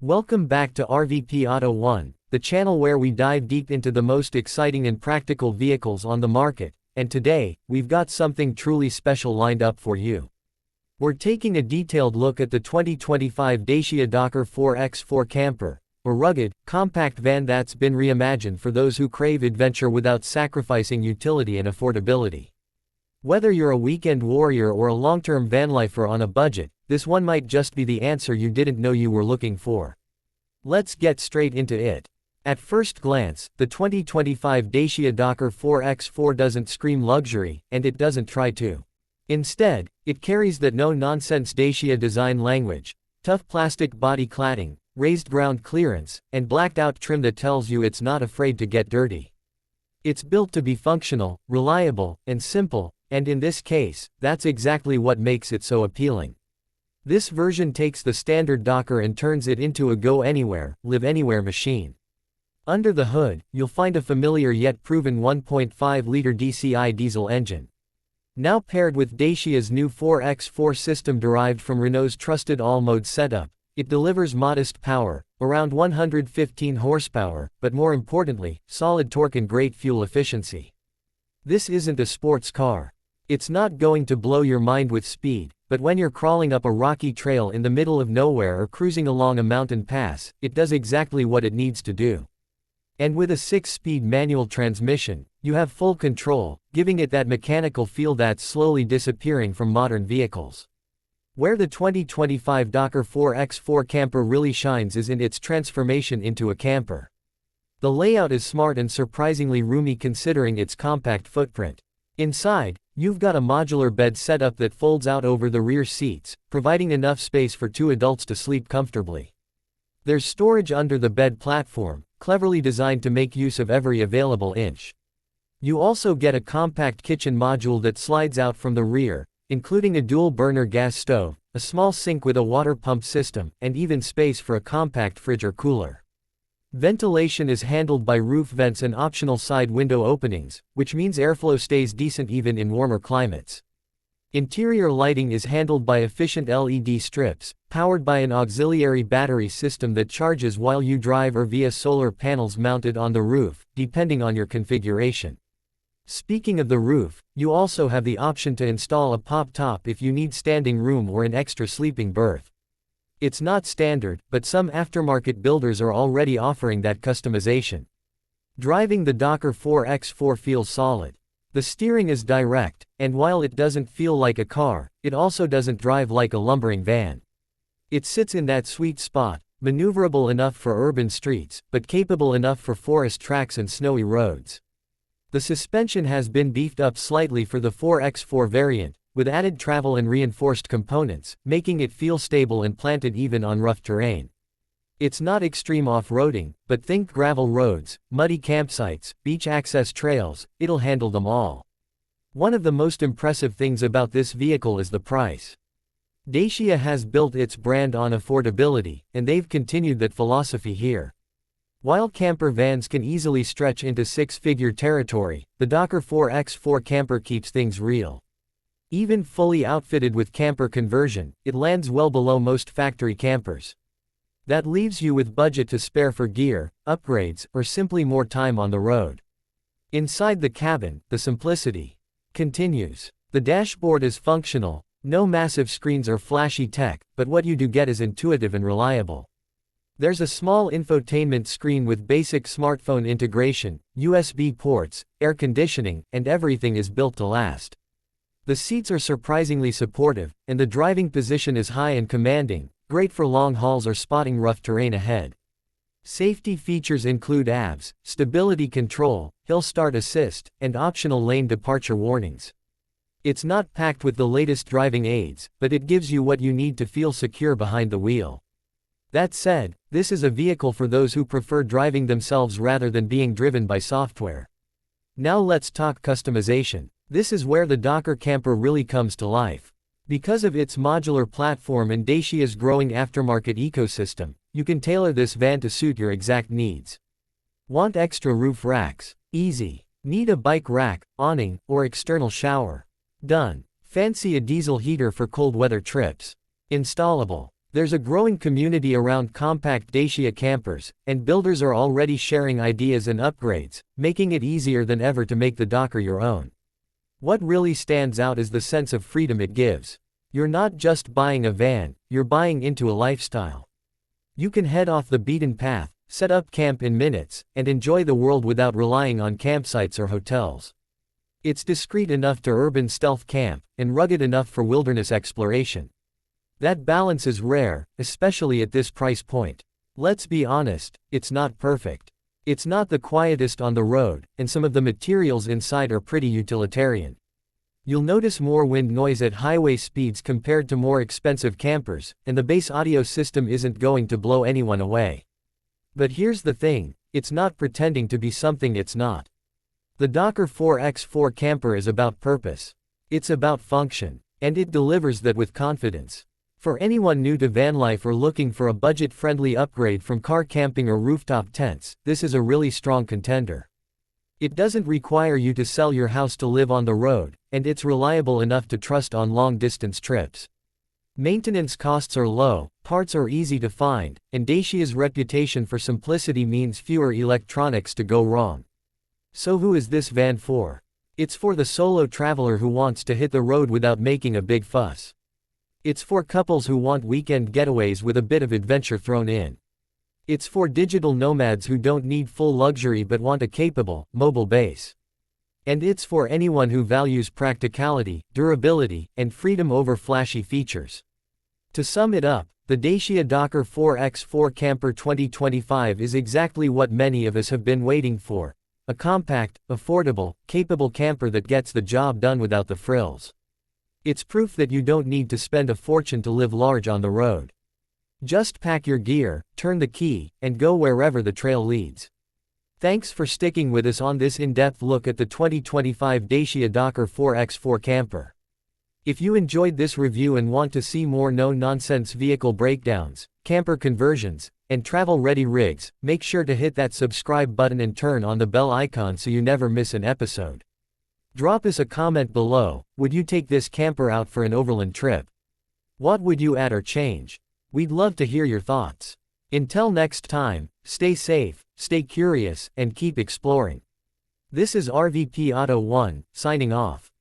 Welcome back to RVP Auto1, the channel where we dive deep into the most exciting and practical vehicles on the market, and today, we've got something truly special lined up for you. We're taking a detailed look at the 2025 Dacia Dokker 4x4 camper, a rugged, compact van that's been reimagined for those who crave adventure without sacrificing utility and affordability. Whether you're a weekend warrior or a long-term vanlifer on a budget, this one might just be the answer you didn't know you were looking for. Let's get straight into it. At first glance, the 2025 Dacia Dokker 4x4 doesn't scream luxury, and it doesn't try to. Instead, it carries that no-nonsense Dacia design language, tough plastic body cladding, raised ground clearance, and blacked-out trim that tells you it's not afraid to get dirty. It's built to be functional, reliable, and simple, and in this case, that's exactly what makes it so appealing. This version takes the standard Dokker and turns it into a go-anywhere, live-anywhere machine. Under the hood, you'll find a familiar yet proven 1.5-liter DCI diesel engine. Now paired with Dacia's new 4x4 system derived from Renault's trusted all-mode setup, it delivers modest power, around 115 horsepower, but more importantly, solid torque and great fuel efficiency. This isn't a sports car. It's not going to blow your mind with speed, but when you're crawling up a rocky trail in the middle of nowhere or cruising along a mountain pass, it does exactly what it needs to do. And with a 6-speed manual transmission, you have full control, giving it that mechanical feel that's slowly disappearing from modern vehicles. Where the 2025 Dokker 4x4 camper really shines is in its transformation into a camper. The layout is smart and surprisingly roomy considering its compact footprint. Inside, you've got a modular bed setup that folds out over the rear seats, providing enough space for 2 adults to sleep comfortably. There's storage under the bed platform, cleverly designed to make use of every available inch. You also get a compact kitchen module that slides out from the rear, including a dual-burner gas stove, a small sink with a water pump system, and even space for a compact fridge or cooler. Ventilation is handled by roof vents and optional side window openings, which means airflow stays decent even in warmer climates. Interior lighting is handled by efficient LED strips, powered by an auxiliary battery system that charges while you drive or via solar panels mounted on the roof, depending on your configuration. Speaking of the roof, you also have the option to install a pop-top if you need standing room or an extra sleeping berth. It's not standard, but some aftermarket builders are already offering that customization. Driving the Dokker 4x4 feels solid. The steering is direct, and while it doesn't feel like a car, it also doesn't drive like a lumbering van. It sits in that sweet spot, maneuverable enough for urban streets, but capable enough for forest tracks and snowy roads. The suspension has been beefed up slightly for the 4x4 variant, with added travel and reinforced components, making it feel stable and planted even on rough terrain. It's not extreme off-roading, but think gravel roads, muddy campsites, beach access trails, it'll handle them all. One of the most impressive things about this vehicle is the price. Dacia has built its brand on affordability, and they've continued that philosophy here. While camper vans can easily stretch into 6-figure territory, the Dokker 4x4 camper keeps things real. Even fully outfitted with camper conversion, it lands well below most factory campers. That leaves you with budget to spare for gear, upgrades, or simply more time on the road. Inside the cabin, the simplicity continues. The dashboard is functional, no massive screens or flashy tech, but what you do get is intuitive and reliable. There's a small infotainment screen with basic smartphone integration, USB ports, air conditioning, and everything is built to last. The seats are surprisingly supportive, and the driving position is high and commanding, great for long hauls or spotting rough terrain ahead. Safety features include ABS, stability control, hill start assist, and optional lane departure warnings. It's not packed with the latest driving aids, but it gives you what you need to feel secure behind the wheel. That said, this is a vehicle for those who prefer driving themselves rather than being driven by software. Now let's talk customization. This is where the Dokker camper really comes to life. Because of its modular platform and Dacia's growing aftermarket ecosystem, you can tailor this van to suit your exact needs. Want extra roof racks? Easy. Need a bike rack, awning, or external shower? Done. Fancy a diesel heater for cold weather trips? Installable. There's a growing community around compact Dacia campers, and builders are already sharing ideas and upgrades, making it easier than ever to make the Dokker your own. What really stands out is the sense of freedom it gives. You're not just buying a van, you're buying into a lifestyle. You can head off the beaten path, set up camp in minutes, and enjoy the world without relying on campsites or hotels. It's discreet enough to urban stealth camp, and rugged enough for wilderness exploration. That balance is rare, especially at this price point. Let's be honest, it's not perfect. It's not the quietest on the road, and some of the materials inside are pretty utilitarian. You'll notice more wind noise at highway speeds compared to more expensive campers, and the base audio system isn't going to blow anyone away. But here's the thing, it's not pretending to be something it's not. The Dokker 4x4 camper is about purpose. It's about function, and it delivers that with confidence. For anyone new to van life or looking for a budget-friendly upgrade from car camping or rooftop tents, this is a really strong contender. It doesn't require you to sell your house to live on the road, and it's reliable enough to trust on long-distance trips. Maintenance costs are low, parts are easy to find, and Dacia's reputation for simplicity means fewer electronics to go wrong. So who is this van for? It's for the solo traveler who wants to hit the road without making a big fuss. It's for couples who want weekend getaways with a bit of adventure thrown in. It's for digital nomads who don't need full luxury but want a capable, mobile base. And it's for anyone who values practicality, durability, and freedom over flashy features. To sum it up, the Dacia Dokker 4x4 Camper 2025 is exactly what many of us have been waiting for. A compact, affordable, capable camper that gets the job done without the frills. It's proof that you don't need to spend a fortune to live large on the road. Just pack your gear, turn the key, and go wherever the trail leads. Thanks for sticking with us on this in-depth look at the 2025 Dacia Dokker 4x4 camper. If you enjoyed this review and want to see more no-nonsense vehicle breakdowns, camper conversions, and travel-ready rigs, make sure to hit that subscribe button and turn on the bell icon so you never miss an episode. Drop us a comment below, would you take this camper out for an overland trip? What would you add or change? We'd love to hear your thoughts. Until next time, stay safe, stay curious, and keep exploring. This is RVP Auto1, signing off.